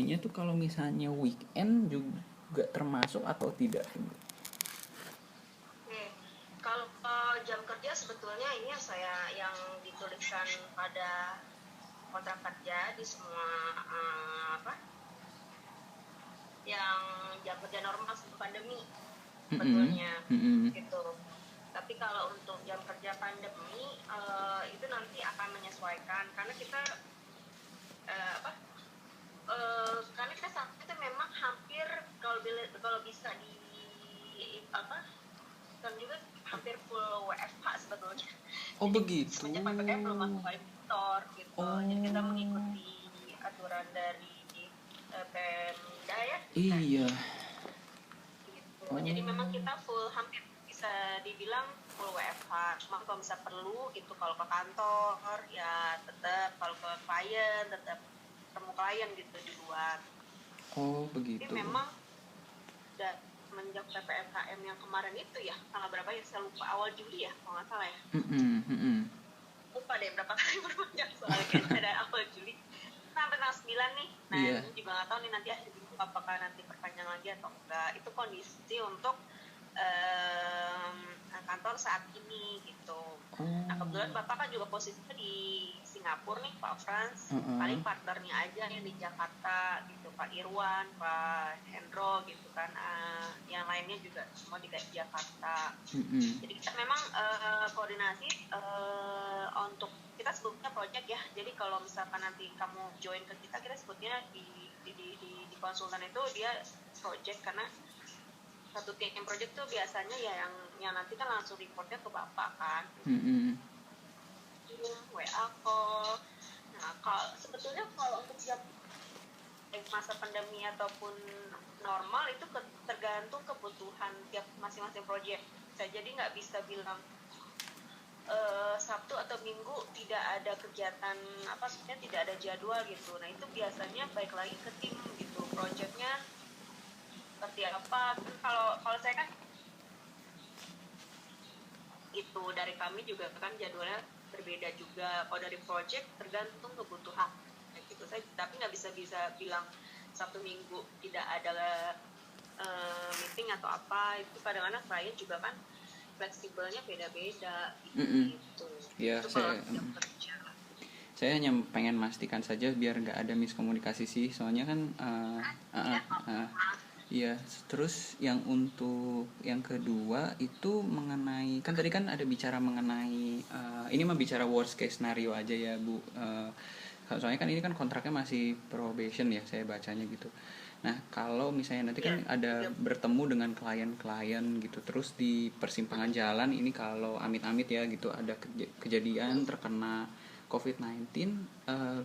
kerjanya tuh kalau misalnya weekend juga termasuk atau tidak? Oke, kalau jam kerja sebetulnya ini saya yang dituliskan pada kontrak kerja di semua yang jam kerja normal sebelum pandemi sebetulnya gitu. Tapi kalau untuk jam kerja pandemi itu nanti akan menyesuaikan karena kita karena kita saat itu memang hampir kalau bisa di kan juga hampir full WFH sebetulnya. Oh Jadi begitu. semenjak PPKM belum masuk balik kantor gitu. Jadi kita Oh mengikuti aturan dari Pemda ya. Nah, iya. gitu. Oh. Jadi memang kita full hampir bisa dibilang full WFH. Cuma kalau bisa perlu gitu kalau ke kantor ya tetap, kalau ke klien tetap ketemu klien gitu di luar. Oh Tapi begitu. memang semenjak PPKM yang kemarin itu ya tanggal berapa ya saya lupa, awal Juli ya kalau nggak salah ya, lupa deh berapa kali berpanjang soalnya kayaknya ada awal Juli sampai tanggal 9 nih. Nah Iya. ini juga nggak tahu nih nanti akhir minggu apakah nanti perpanjang lagi atau enggak. Itu kondisi untuk kantor saat ini gitu. Nah kebetulan Bapak kan juga posisinya di Singapura nih Pak Frans. Paling partnernya aja yang di Jakarta gitu, Pak Irwan, Pak Hendro gitu kan. Yang lainnya juga semua di Jakarta. Jadi kita memang koordinasi untuk kita sebutnya project ya. Jadi kalau misalkan nanti kamu join ke kita sebutnya di konsultan itu dia project, karena satu tim project tuh biasanya ya yang nanti kan langsung reportnya ke Bapak kan. WA call. Nah, sebetulnya kalau untuk siap masa pandemi ataupun normal itu tergantung kebutuhan tiap masing-masing project. Jadi nggak bisa bilang Sabtu atau Minggu tidak ada kegiatan sebenarnya tidak ada jadwal gitu. Nah itu biasanya baik lagi ke tim gitu, projectnya seperti apa. Kalau saya kan itu dari kami juga kan jadwalnya berbeda juga. Kalau dari project tergantung kebutuhan gitu. Saya tapi nggak bisa bilang Sabtu Minggu tidak ada meeting atau apa. Itu kadang-kadang klien juga kan fleksibelnya beda-beda gitu. Ya, Itu kalau kerja. saya hanya pengen memastikan saja biar nggak ada miskomunikasi sih, soalnya kan iya. Terus yang untuk yang kedua itu mengenai, kan tadi kan ada bicara mengenai ini mah bicara worst case scenario aja ya Bu. Soalnya kan ini kan kontraknya masih probation ya saya bacanya gitu. Nah kalau misalnya nanti kan ada bertemu dengan klien-klien gitu, terus di persimpangan jalan ini kalau amit-amit ya gitu ada kejadian terkena COVID-19,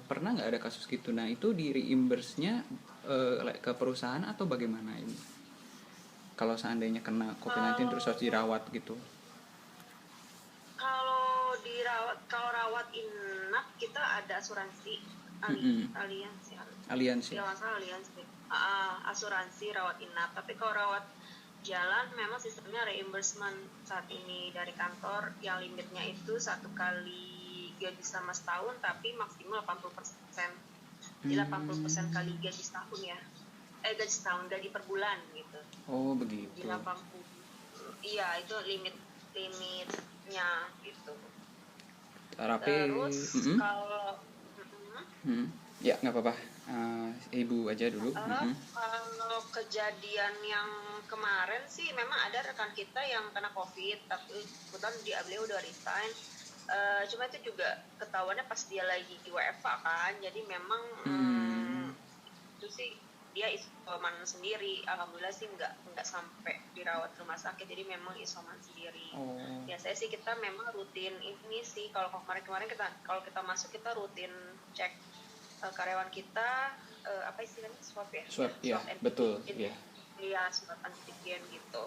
pernah nggak ada kasus gitu? Nah itu di reimburse-nya ke perusahaan atau bagaimana ini? Kalau seandainya kena COVID-19 terus harus dirawat gitu? Kalau rawat inap kita ada asuransi aliansi asuransi rawat inap. Tapi kalau rawat jalan memang sistemnya reimbursement saat ini dari kantor, yang limitnya itu 1 kali gaji selama setahun tapi maksimal 80%. Jadi 80% kali gaji setahun ya. Gaji setahun, gaji per bulan gitu. Oh begitu. Di 80. Iya, itu limitnya gitu. Terus kalau ya nggak apa-apa, Ibu aja dulu. Kalau kejadian yang kemarin sih memang ada rekan kita yang kena COVID, tapi kebetulan beliau udah resign. Cuma itu juga ketahuannya pas dia lagi di WFA kan, jadi memang itu sih dia isoman sendiri. Alhamdulillah sih nggak sampai dirawat rumah sakit, jadi memang isoman sendiri. Biasanya sih kita memang rutin ini sih, kalau kemarin kalau kita masuk kita rutin cek karyawan kita apa istilahnya swab ya? Swab ya, betul ya. Iya, swab antigen gitu.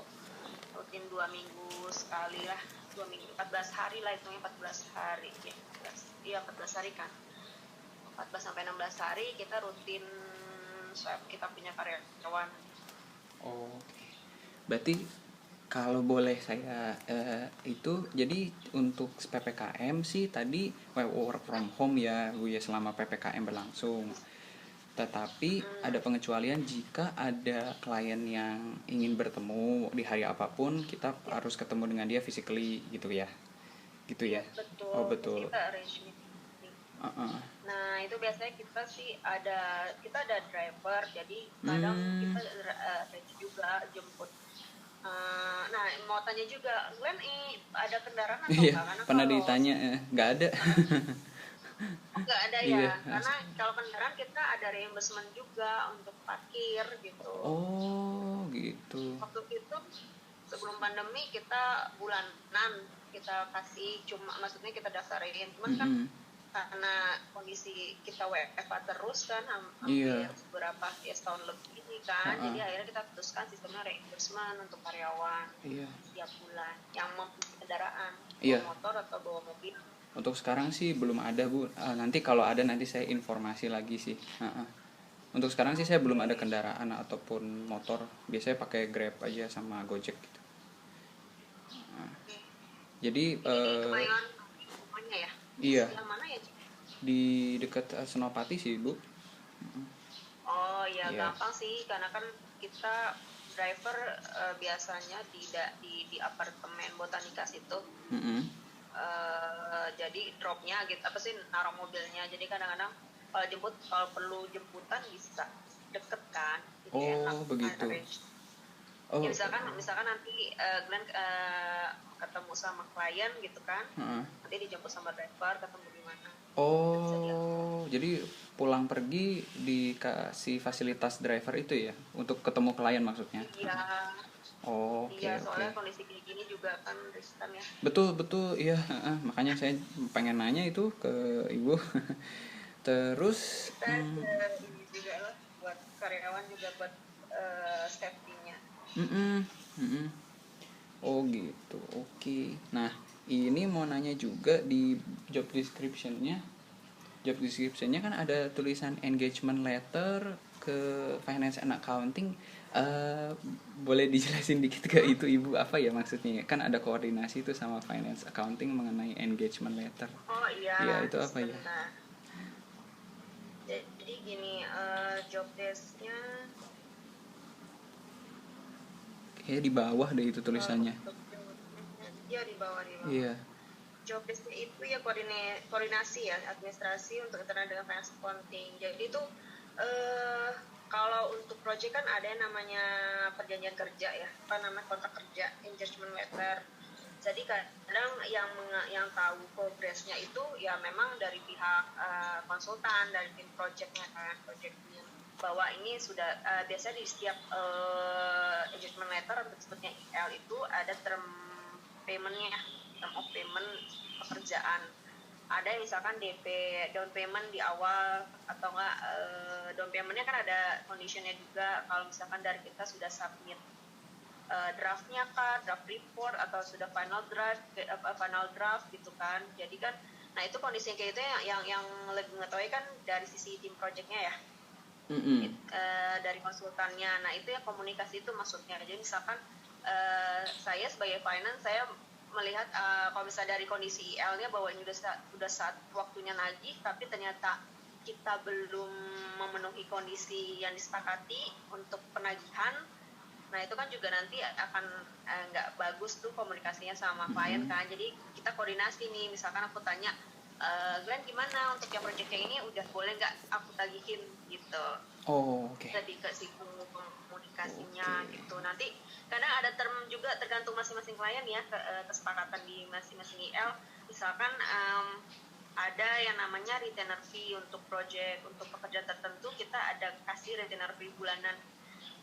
Rutin 2 minggu sekali lah, 2 minggu 14 hari lah, hitungnya 14 hari ya. 14 hari kan. 14 sampai 16 hari kita rutin swab kita punya karyawan. Berarti kalau boleh saya itu jadi untuk PPKM sih tadi work from home ya Bu ya, selama PPKM berlangsung. Tetapi ada pengecualian jika ada klien yang ingin bertemu di hari apapun, kita harus ketemu dengan dia physically gitu ya. Gitu ya. Betul. Oh, betul. Kita arrange meeting. Nah, itu biasanya kita ada driver, jadi kadang kita arrange juga jemput. Nah, mau tanya juga, Glenn ada kendaraan atau Iya, enggak? Karena pernah kalau ditanya, nggak ada. nggak ada ya, Iya. karena kalau kendaraan kita ada reimbursement juga untuk parkir gitu. Oh, gitu. Waktu itu sebelum pandemi kita bulanan kita kasih, cuma maksudnya kita daftarin, cuman kan karena kondisi kita WFH terus kan hampir beberapa ya setahun lebih ini kan, jadi akhirnya kita putuskan sistemnya reimbursement untuk karyawan setiap bulan yang mempunyai kendaraan, bawa motor atau bawa mobil. Untuk sekarang sih belum ada, Bu. Nanti kalau ada nanti saya informasi lagi sih. Untuk sekarang sih saya belum ada kendaraan ataupun motor. Biasanya pakai Grab aja sama Gojek gitu. Jadi Kemayoran rumahnya ya? Iya. Yang mana ya? Di dekat Senopati sih, Bu. Oh ya, gampang sih karena kan kita driver biasanya di apartemen Botanika situ. Jadi dropnya gitu, apa sih, naruh mobilnya. Jadi kadang-kadang kalau perlu jemputan bisa deket kan. Jadi enak. Begitu. Ya, misalkan nanti Glenn ketemu sama klien gitu kan, nanti dijemput sama driver, ketemu di mana. Jadi pulang pergi dikasih fasilitas driver itu ya untuk ketemu klien maksudnya? Iya. Iya, soalnya kondisi kayak gini juga kan riskan ya. Betul, iya. Makanya saya pengen nanya itu ke Ibu. Terus ini juga lah buat karyawan juga buat safety-nya. Oh gitu, oke. Nah, ini mau nanya juga di job description-nya kan ada tulisan engagement letter ke finance and accounting. Boleh dijelasin dikit ke itu Ibu apa ya maksudnya? Kan ada koordinasi itu sama finance accounting mengenai engagement letter. Oh iya. Iya, itu apa ya? Jadi gini, job desk-nya kayak di bawah deh itu tulisannya. Iya, di bawah. Iya. Job desk itu ya koordinasi ya, administrasi untuk internal dengan finance accounting. Jadi itu kalau untuk project kan ada yang namanya perjanjian kerja ya, apa namanya, kontrak kerja, engagement letter. Jadi kadang yang tahu progresnya itu ya memang dari pihak konsultan, dari tim projectnya kan, projectnya, bahwa ini sudah biasanya di setiap engagement letter atau disebutnya IL itu ada term paymentnya, term of payment pekerjaan. Ada misalkan DP, down payment di awal, atau enggak down paymentnya kan ada conditionnya juga. Kalau misalkan dari kita sudah submit draftnya kan, draft report, atau sudah final draft gitu kan. Jadi kan, nah itu kondisi kayak itu yang lebih mengetahui kan dari sisi tim projectnya ya. Dari konsultannya. Nah itu yang komunikasi itu maksudnya. Jadi misalkan saya sebagai finance, saya melihat kalau misalnya dari kondisi IL-nya bahwa ini udah saat waktunya nagih, tapi ternyata kita belum memenuhi kondisi yang disepakati untuk penagihan. Nah itu kan juga nanti akan nggak bagus tuh komunikasinya sama klien kan. Jadi kita koordinasi nih, misalkan aku tanya, Glenn gimana untuk yang proyeknya ini, udah boleh nggak aku tagihin gitu. Jadi ke si komunikasinya gitu. Nanti kadang ada term juga tergantung masing-masing klien ya, kesepakatan di masing-masing IL. Misalkan ada yang namanya retainer fee untuk project, untuk pekerjaan tertentu kita ada kasih retainer fee bulanan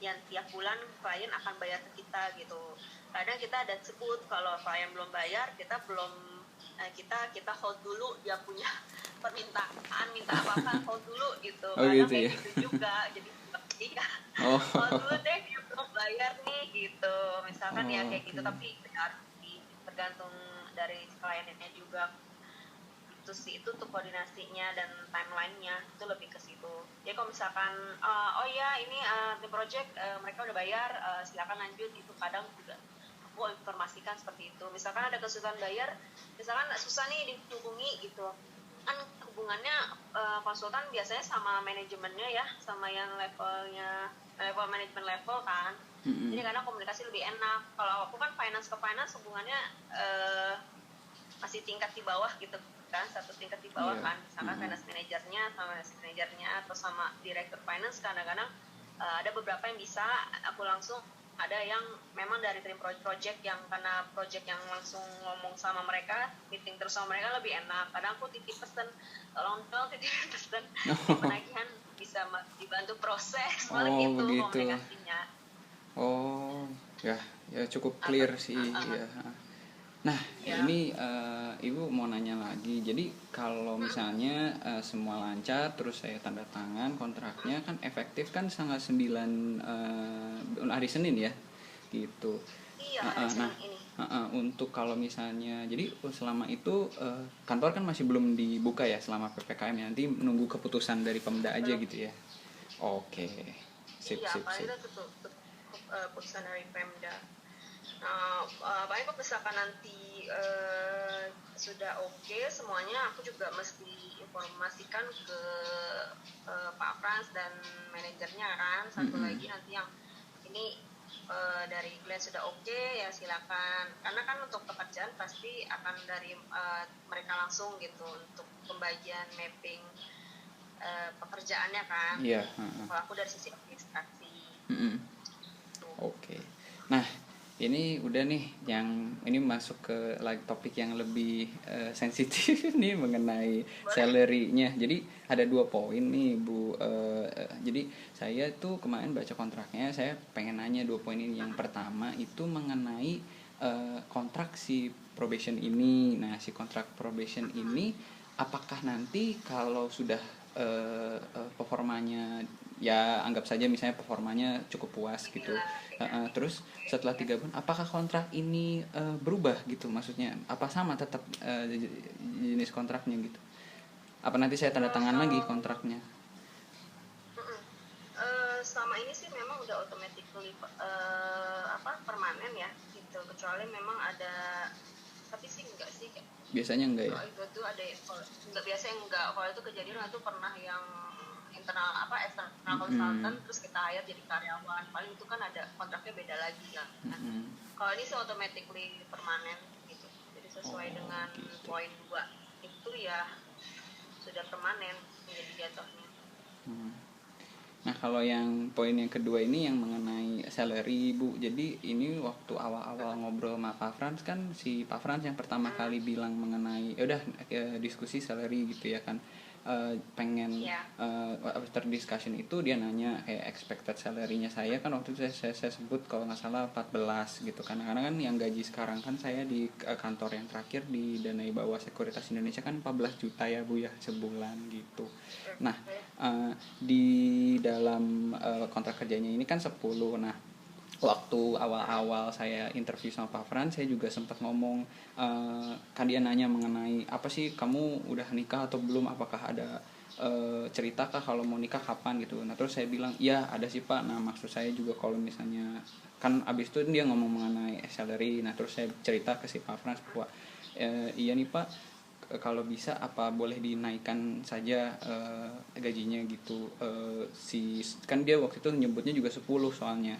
yang tiap bulan klien akan bayar ke kita gitu. Kadang kita ada sebut kalau klien belum bayar, kita kita hold dulu, dia punya permintaan minta apa-apa hold dulu gitu. Kadang gitu ya? gitu juga, jadi hold dulu deh, dia belum bayar nih gitu. Misalkan ya kayak gitu, tapi tergantung dari kliennya juga. Itu sih, itu tuh koordinasinya dan timelinenya itu lebih ke situ. Jadi kalau misalkan oh ya ini the project mereka udah bayar, silakan lanjut, itu kadang juga aku informasikan seperti itu. Misalkan ada kesulitan bayar, misalkan susah nih dihubungi gitu kan, hubungannya konsultan biasanya sama manajemennya ya, sama yang level manajemen level kan. Jadi karena komunikasi lebih enak. Kalau aku kan finance ke finance hubungannya masih tingkat di bawah gitu kan, satu tingkat di bawah kan. Misalkan finance manajernya sama manajernya atau sama direktur finance, kadang-kadang ada beberapa yang bisa aku langsung, ada yang memang dari tim project yang karena project yang langsung ngomong sama mereka, meeting terus sama mereka lebih enak. Kadang aku titip pesen, tolong titip pesen penagihan bisa dibantu proses, malah gitu komunikasinya. Oh ya cukup clear sih ya. Nah ini Ibu mau nanya lagi, jadi kalau misalnya semua lancar terus saya tanda tangan kontraknya kan efektif kan tanggal 9 hari Senin ya gitu. Iya, hari Senin ini. Untuk kalau misalnya jadi selama itu kantor kan masih belum dibuka ya selama PPKM ya, nanti menunggu keputusan dari Pemda aja gitu ya. Oke. Sip. Paling itu keputusan dari Pemda. Nah, paling kalau misalkan nanti sudah oke semuanya, aku juga mesti informasikan ke Pak Frans dan manajernya kan. Satu lagi nanti yang ini dari Glenn sudah oke, ya silakan. Karena kan untuk pekerjaan pasti akan dari mereka langsung gitu untuk pembagian mapping pekerjaannya kan. Iya. Kalau aku dari sisi administrasi. Oke. Nah ini udah nih, yang ini masuk ke topik yang lebih sensitif nih mengenai salary-nya. Jadi ada 2 poin nih Bu. Jadi saya tuh kemarin baca kontraknya, saya pengen nanya 2 poin ini. Yang pertama itu mengenai kontrak si probation ini. Nah si kontrak probation ini apakah nanti kalau sudah performanya ya anggap saja misalnya performanya cukup puas gitu, terus setelah 3 bulan apakah kontrak ini berubah gitu, maksudnya apa sama tetap jenis kontraknya gitu, apa nanti saya tanda tangan lagi kontraknya? Selama ini sih memang udah automatically permanen ya gitu, kecuali memang ada, tapi sih enggak sih biasanya enggak ya. Itu tuh ada enggak, biasanya enggak. Kalau itu kejadian itu pernah yang external consultant terus kita hire jadi karyawan, paling itu kan ada kontraknya beda lagi kan. Kalau ini sih automatically permanen gitu, jadi sesuai dengan gitu. Poin 2 itu ya sudah permanen menjadi jatuhnya. Nah kalau yang poin yang kedua ini yang mengenai salary Bu, jadi ini waktu awal-awal ngobrol sama Pak Frans kan, si Pak Frans yang pertama kali bilang mengenai ya udah diskusi salary gitu ya kan, pengen after discussion itu dia nanya kayak expected salary-nya saya kan waktu itu saya sebut kalau nggak salah 14 gitu kan, karena kan yang gaji sekarang kan saya di kantor yang terakhir di Danai Bawah Sekuritas Indonesia kan 14 juta ya Bu ya sebulan gitu. Nah di dalam kontrak kerjanya ini kan 10. Nah waktu awal-awal saya interview sama Pak Frans, saya juga sempat ngomong, kan dia nanya mengenai apa sih kamu udah nikah atau belum, apakah ada cerita kah kalau mau nikah kapan gitu. Nah terus saya bilang ya ada sih Pak, nah maksud saya juga kalau misalnya kan abis itu dia ngomong mengenai salary. Nah terus saya cerita ke si Pak Frans bahwa iya nih Pak, kalau bisa apa boleh dinaikkan saja gajinya gitu. Kan dia waktu itu nyebutnya juga 10 soalnya,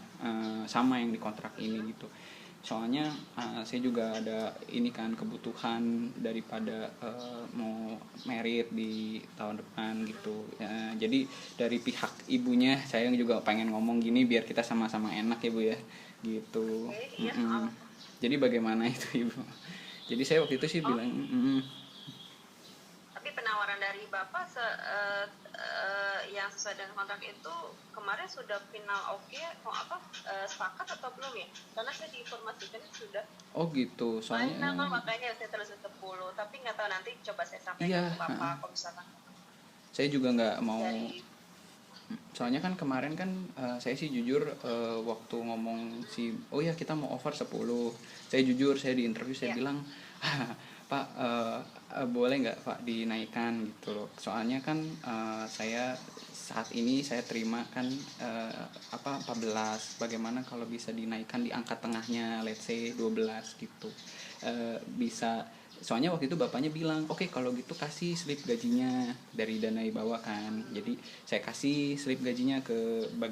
sama yang di kontrak ini gitu. Soalnya saya juga ada ini kan kebutuhan daripada mau merit di tahun depan gitu. Jadi dari pihak ibunya saya juga pengen ngomong gini biar kita sama-sama enak ya Bu ya gitu. Jadi bagaimana itu Ibu? Jadi saya waktu itu sih bilang penawaran dari Bapak yang sesuai dengan kontrak itu kemarin sudah final sepakat atau belum ya? Karena saya diinformasikan sudah. Oh gitu, soalnya makanya saya terus 10, tapi nggak tahu, nanti coba saya sampaikan ke Bapak kalau misalkan. Saya juga nggak mau soalnya kan kemarin kan saya sih jujur waktu ngomong oh ya kita mau offer 10, saya jujur, saya di interview saya bilang Pak boleh nggak Pak dinaikkan gitu loh, soalnya kan saya saat ini saya terima kan 14, bagaimana kalau bisa dinaikkan di angka tengahnya let's say 12 gitu, bisa soalnya waktu itu bapaknya bilang oke, kalau gitu kasih slip gajinya dari dana bawa kan, jadi saya kasih slip gajinya ke bagian